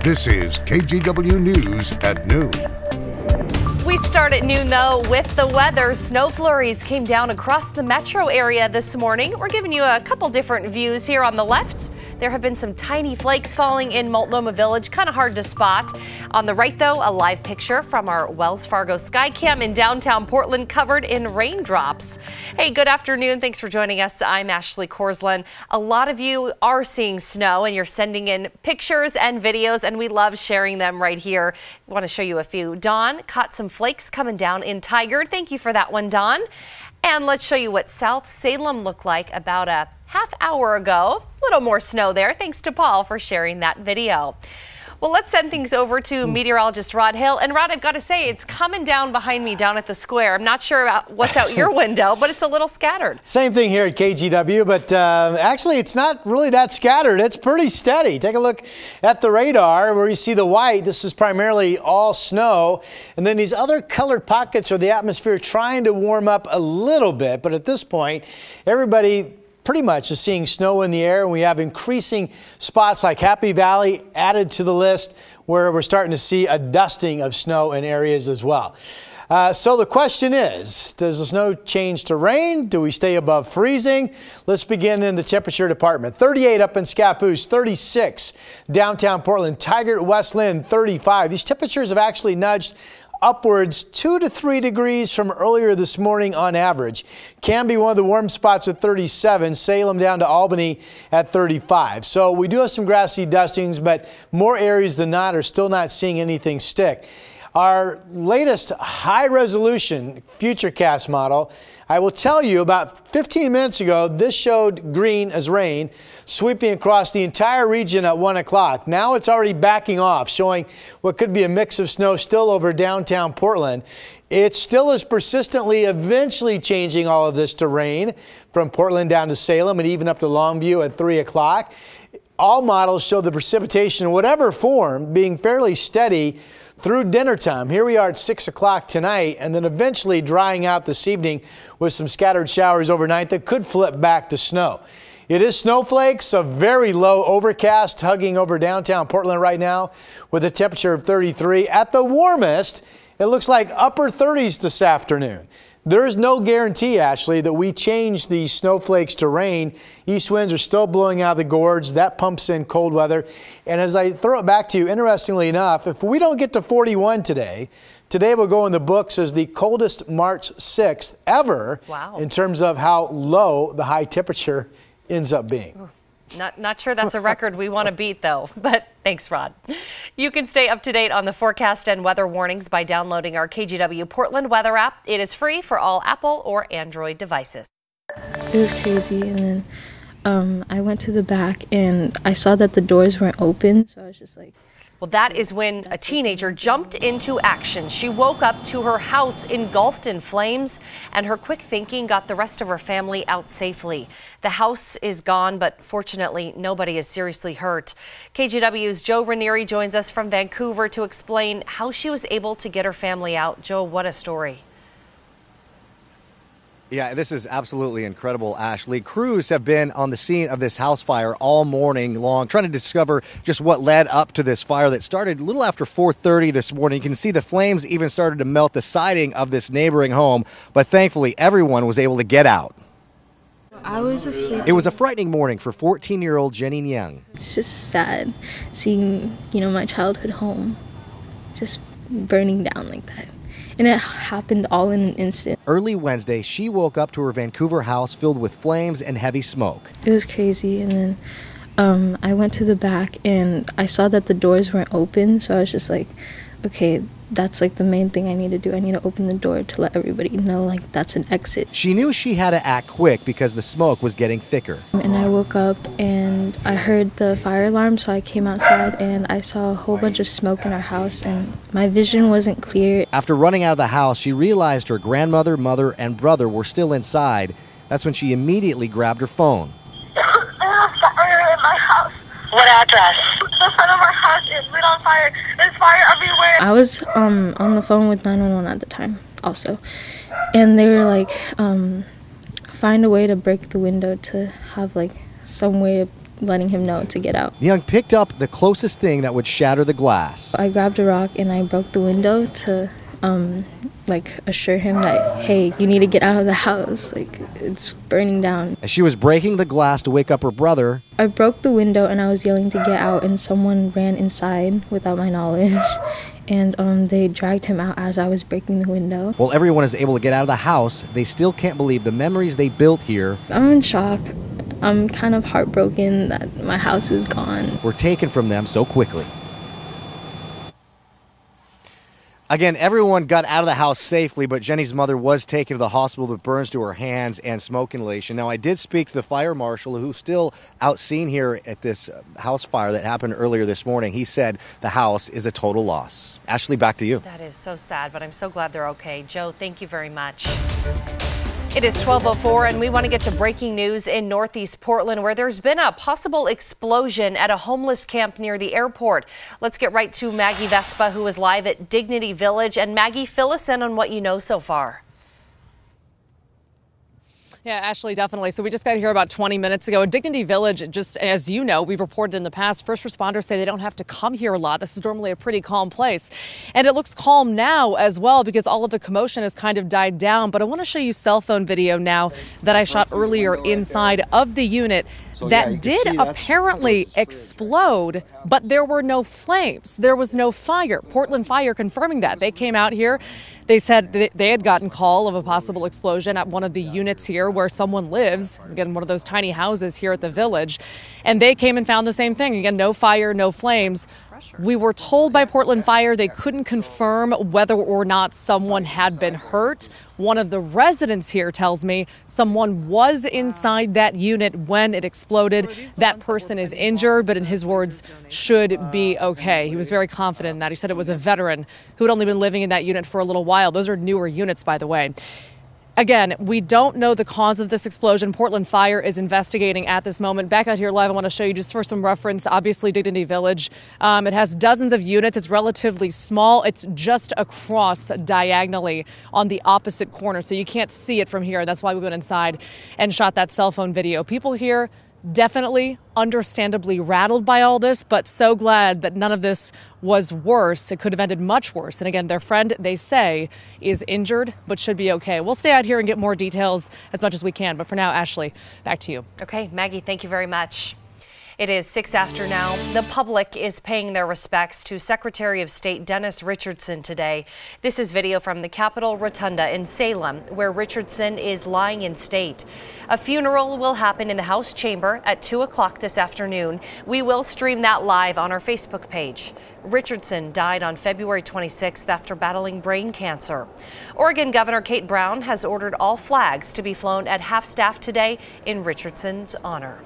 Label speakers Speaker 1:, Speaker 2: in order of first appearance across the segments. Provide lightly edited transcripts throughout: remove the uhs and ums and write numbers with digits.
Speaker 1: This is KGW News at noon.
Speaker 2: We start at noon, though, with the weather. Snow flurries came down across the metro area this morning. We're giving you a couple different views here on the left. There have been some tiny flakes falling in Multnomah Village, kind of hard to spot. On the right, though, a live picture from our Wells Fargo Skycam in downtown Portland covered in raindrops. Hey, good afternoon. Thanks for joining us. I'm Ashley Korslund. A lot of you are seeing snow and you're sending in pictures and videos, and we love sharing them right here. I want to show you a few. Dawn caught some flakes coming down in Tigard. Thank you for that one, Dawn. And let's show you what South Salem looked like about a half hour ago. A little more snow there. Thanks to Paul for sharing that video. Well, let's send things over to meteorologist Rod Hill. And Rod, I've got to say, it's coming down behind me down at the square. I'm not sure about what's out your window, but it's a little scattered.
Speaker 3: Same thing here at KGW, but actually it's not really that scattered. It's pretty steady. Take a look at the radar where you see the white. This is primarily all snow. And then these other colored pockets are the atmosphere trying to warm up a little bit. But at this point, everybody pretty much is seeing snow in the air, and we have increasing spots like Happy Valley added to the list where we're starting to see a dusting of snow in areas as well. So the question is, does the snow change to rain? Do we stay above freezing? Let's begin in the temperature department. 38 up in Scappoose, 36 downtown Portland, Tigard, West Lynn, 35. These temperatures have actually nudged upwards 2 to 3 degrees from earlier this morning on average. Can be one of the warm spots at 37, Salem down to Albany at 35. So we do have some grassy dustings, but more areas than not are still not seeing anything stick. Our latest high-resolution Futurecast model, I will tell you, about 15 minutes ago, this showed green as rain sweeping across the entire region at 1 o'clock. Now it's already backing off, showing what could be a mix of snow still over downtown Portland. It still is persistently eventually changing all of this to rain from Portland down to Salem and even up to Longview at 3 o'clock. All models show the precipitation in whatever form being fairly steady through dinner time. Here we are at 6 o'clock tonight, and then eventually drying out this evening with some scattered showers overnight that could flip back to snow. It is snowflakes, a very low overcast hugging over downtown Portland right now with a temperature of 33. At the warmest, it looks like upper 30s this afternoon. There is no guarantee, Ashley, that we change these snowflakes to rain. East winds are still blowing out of the gorge. That pumps in cold weather. And as I throw it back to you, interestingly enough, if we don't get to 41 today will go in the books as the coldest March 6th ever.
Speaker 2: Wow. In
Speaker 3: terms of how low the high temperature ends up being.
Speaker 2: Not sure that's a record we want to beat, though, but thanks, Rod. You can stay up to date on the forecast and weather warnings by downloading our KGW Portland weather app. It is free for all Apple or Android devices.
Speaker 4: It was crazy, and then I went to the back and I saw that the doors weren't open, so I was just like...
Speaker 2: Well, that is when a teenager jumped into action. She woke up to her house engulfed in flames, and her quick thinking got the rest of her family out safely. The house is gone, but fortunately, nobody is seriously hurt. KGW's Joe Ranieri joins us from Vancouver to explain how she was able to get her family out. Joe, what a story.
Speaker 5: Yeah, this is absolutely incredible, Ashley. Crews have been on the scene of this house fire all morning long, trying to discover just what led up to this fire that started a little after 4:30 this morning. You can see the flames even started to melt the siding of this neighboring home, but thankfully everyone was able to get out.
Speaker 4: I was asleep.
Speaker 5: It was a frightening morning for 14-year-old Jenny Young.
Speaker 4: It's just sad seeing, my childhood home just burning down like that. And it happened all in an instant.
Speaker 5: Early Wednesday, she woke up to her Vancouver house filled with flames and heavy smoke.
Speaker 4: It was crazy, and then I went to the back and I saw that the doors weren't open, so I was just like, okay, that's like the main thing I need to do. I need to open the door to let everybody know, like, that's an exit.
Speaker 5: She knew she had to act quick because the smoke was getting thicker.
Speaker 4: And I woke up and I heard the fire alarm, so I came outside and I saw a whole bunch of smoke in our house, and my vision wasn't clear.
Speaker 5: After running out of the house, she realized her grandmother, mother, and brother were still inside. That's when she immediately grabbed her phone.
Speaker 6: There's fire in my house. What address? The front of our house is lit on fire. There's fire everywhere.
Speaker 4: I was on the phone with 911 at the time also. And they were like, find a way to break the window to have like some way to letting him know to get out.
Speaker 5: Young picked up the closest thing that would shatter the glass.
Speaker 4: I grabbed a rock and I broke the window to assure him that, hey, you need to get out of the house, like it's burning down.
Speaker 5: As she was breaking the glass to wake up her brother,
Speaker 4: I broke the window and I was yelling to get out, and someone ran inside without my knowledge, and they dragged him out as I was breaking the window.
Speaker 5: while everyone is able to get out of the house, they still can't believe the memories they built here
Speaker 4: I'm in shock. I'm kind of heartbroken that my house is gone.
Speaker 5: were taken from them so quickly. Again, everyone got out of the house safely, but Jenny's mother was taken to the hospital with burns to her hands and smoke inhalation. Now, I did speak to the fire marshal, who's still out seen here at this house fire that happened earlier this morning. He said the house is a total loss. Ashley, back to you.
Speaker 2: That is so sad, but I'm so glad they're okay. Joe, thank you very much. It is 12:04, and we want to get to breaking news in Northeast Portland, where there's been a possible explosion at a homeless camp near the airport. Let's get right to Maggie Vespa, who is live at Dignity Village. And Maggie, fill us in on what you know so far.
Speaker 7: Yeah, Ashley, definitely. So we just got here about 20 minutes ago. Dignity Village, just as you know, we've reported in the past, first responders say they don't have to come here a lot. This is normally a pretty calm place. And it looks calm now as well because all of the commotion has kind of died down. But I want to show you cell phone video now that I shot earlier inside of the unit that did apparently explode, but there were no flames. There was no fire. Portland Fire confirming that. They came out here. They said they had gotten call of a possible explosion at one of the units here where someone lives, again, one of those tiny houses here at the village. And they came and found the same thing. Again, no fire, no flames. We were told by Portland Fire they couldn't confirm whether or not someone had been hurt. One of the residents here tells me someone was inside that unit when it exploded. That person is injured, but in his words, should be okay. He was very confident in that. He said it was a veteran who had only been living in that unit for a little while. Those are newer units, by the way. Again, we don't know the cause of this explosion. Portland Fire is investigating at this moment. Back out here live, I want to show you just for some reference, obviously Dignity Village. It has dozens of units. It's relatively small. It's just across diagonally on the opposite corner, so you can't see it from here. That's why we went inside and shot that cell phone video. People here definitely, understandably rattled by all this, but so glad that none of this was worse. It could have ended much worse. And again, their friend, they say, is injured, but should be okay. We'll stay out here and get more details as much as we can. But for now, Ashley, back to you.
Speaker 2: Okay, Maggie, thank you very much. It is 6 after now. The public is paying their respects to Secretary of State Dennis Richardson today. This is video from the Capitol Rotunda in Salem, where Richardson is lying in state. A funeral will happen in the House chamber at 2 o'clock this afternoon. We will stream that live on our Facebook page. Richardson died on February 26th after battling brain cancer. Oregon Governor Kate Brown has ordered all flags to be flown at half-staff today in Richardson's honor.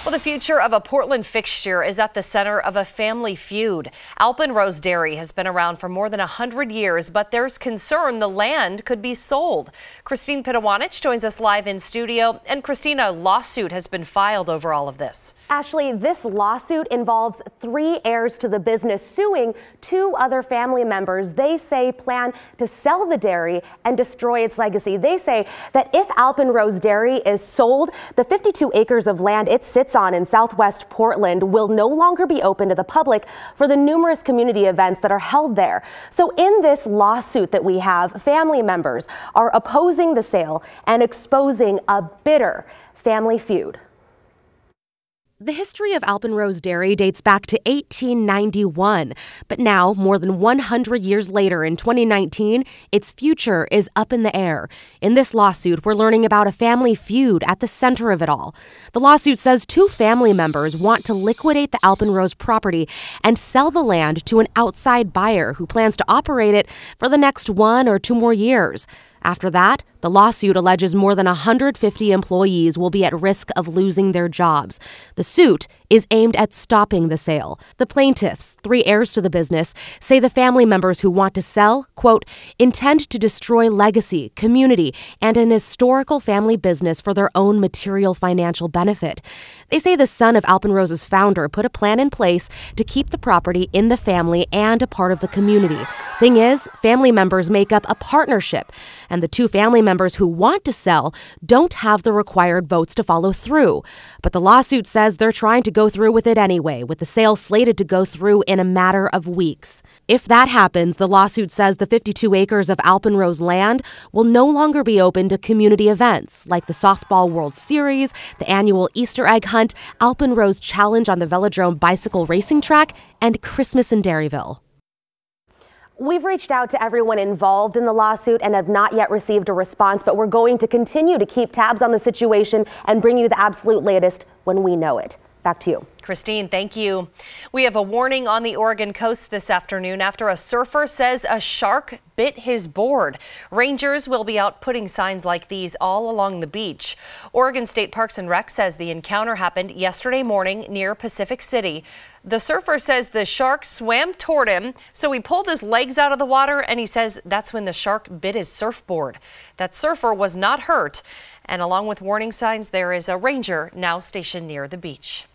Speaker 2: Well, the future of a Portland fixture is at the center of a family feud. Alpen Rose Dairy has been around for more than 100 years, but there's concern the land could be sold. Christine Pitawanich joins us live in studio. And Christina, a lawsuit has been filed over all of this.
Speaker 8: Ashley, this lawsuit involves 3 heirs to the business suing 2 other family members they say plan to sell the dairy and destroy its legacy. They say that if Alpen Rose Dairy is sold, the 52 acres of land it sits on in southwest Portland will no longer be open to the public for the numerous community events that are held there. So in this lawsuit that we have, family members are opposing the sale and exposing a bitter family feud.
Speaker 9: The history of Alpen Rose Dairy dates back to 1891, but now, more than 100 years later in 2019, its future is up in the air. In this lawsuit, we're learning about a family feud at the center of it all. The lawsuit says 2 family members want to liquidate the Alpen Rose property and sell the land to an outside buyer who plans to operate it for the next 1 or 2 more years. After that, the lawsuit alleges more than 150 employees will be at risk of losing their jobs. The suit is aimed at stopping the sale. The plaintiffs, 3 heirs to the business, say the family members who want to sell, quote, intend to destroy legacy, community, and an historical family business for their own material financial benefit. They say the son of Alpen Rose's founder put a plan in place to keep the property in the family and a part of the community. Thing is, family members make up a partnership, and the 2 family members who want to sell don't have the required votes to follow through. But the lawsuit says they're trying to go through with it anyway, with the sale slated to go through in a matter of weeks. If that happens, the lawsuit says the 52 acres of Alpen Rose land will no longer be open to community events like the Softball World Series, the annual Easter egg hunt, Alpen Rose Challenge on the Velodrome bicycle racing track, and Christmas in Dairyville.
Speaker 8: We've reached out to everyone involved in the lawsuit and have not yet received a response, but we're going to continue to keep tabs on the situation and bring you the absolute latest when we know it. Back to you.
Speaker 2: Christine, thank you. We have a warning on the Oregon coast this afternoon after a surfer says a shark bit his board. Rangers will be out putting signs like these all along the beach. Oregon State Parks and Rec says the encounter happened yesterday morning near Pacific City. The surfer says the shark swam toward him, so he pulled his legs out of the water, and he says that's when the shark bit his surfboard. That surfer was not hurt, and along with warning signs, there is a ranger now stationed near the beach.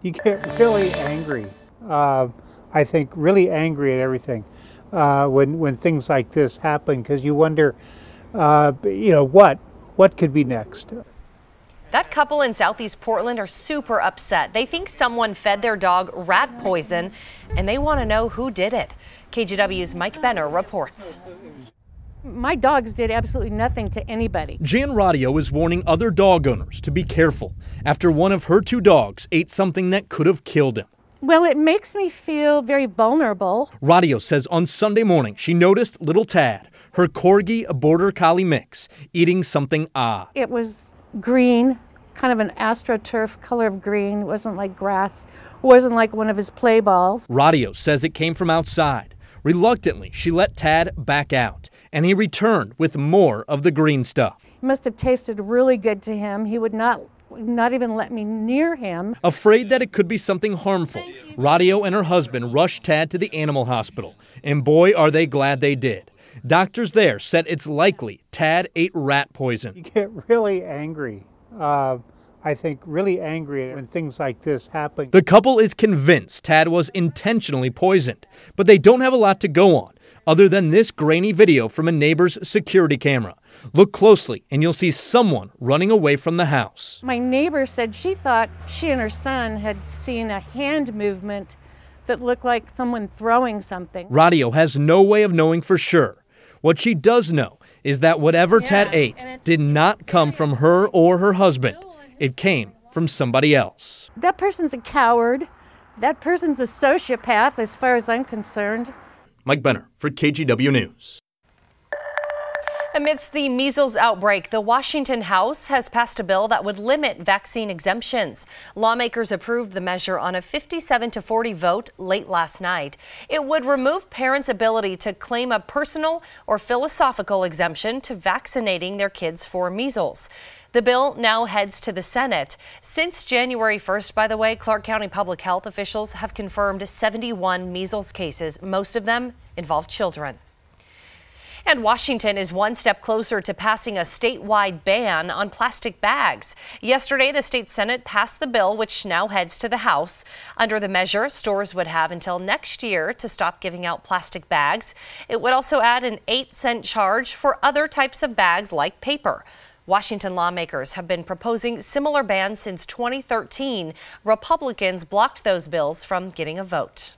Speaker 10: You get really angry, I think really angry at everything when things like this happen, because you wonder, what could be next?
Speaker 2: That couple in Southeast Portland are super upset. They think someone fed their dog rat poison, and they want to know who did it. KGW's Mike Benner reports.
Speaker 11: My dogs did absolutely nothing to anybody.
Speaker 12: Jan Radio is warning other dog owners to be careful after one of her 2 dogs ate something that could have killed him.
Speaker 11: Well, it makes me feel very vulnerable.
Speaker 12: Radio says on Sunday morning she noticed little Tad, her Corgi Border Collie mix, eating something odd.
Speaker 11: It was green, kind of an astroturf color of green. It wasn't like grass. It wasn't like one of his play balls.
Speaker 12: Radio says it came from outside. Reluctantly, she let Tad back out, and he returned with more of the green stuff.
Speaker 11: It must have tasted really good to him. He would not even let me near him.
Speaker 12: Afraid that it could be something harmful, Radio and her husband rushed Tad to the animal hospital, and boy, are they glad they did. Doctors there said it's likely Tad ate rat poison.
Speaker 10: You get really angry, I think really angry when things like this happen.
Speaker 12: The couple is convinced Tad was intentionally poisoned, but they don't have a lot to go on, other than this grainy video from a neighbor's security camera. Look closely and you'll see someone running away from the house.
Speaker 11: My neighbor said she thought she and her son had seen a hand movement that looked like someone throwing something.
Speaker 12: Radio has no way of knowing for sure. What she does know is that whatever Tad ate did not come from her or her husband. It came from somebody else.
Speaker 11: That person's a coward. That person's a sociopath as far as I'm concerned.
Speaker 12: Mike Benner for KGW News.
Speaker 2: Amidst the measles outbreak, the Washington House has passed a bill that would limit vaccine exemptions. Lawmakers approved the measure on a 57-40 vote late last night. It would remove parents' ability to claim a personal or philosophical exemption to vaccinating their kids for measles. The bill now heads to the Senate. Since January 1st, by the way, Clark County public health officials have confirmed 71 measles cases. Most of them involve children. And Washington is one step closer to passing a statewide ban on plastic bags. Yesterday, the state Senate passed the bill, which now heads to the House. Under the measure, stores would have until next year to stop giving out plastic bags. It would also add an 8-cent charge for other types of bags like paper. Washington lawmakers have been proposing similar bans since 2013. Republicans blocked those bills from getting a vote.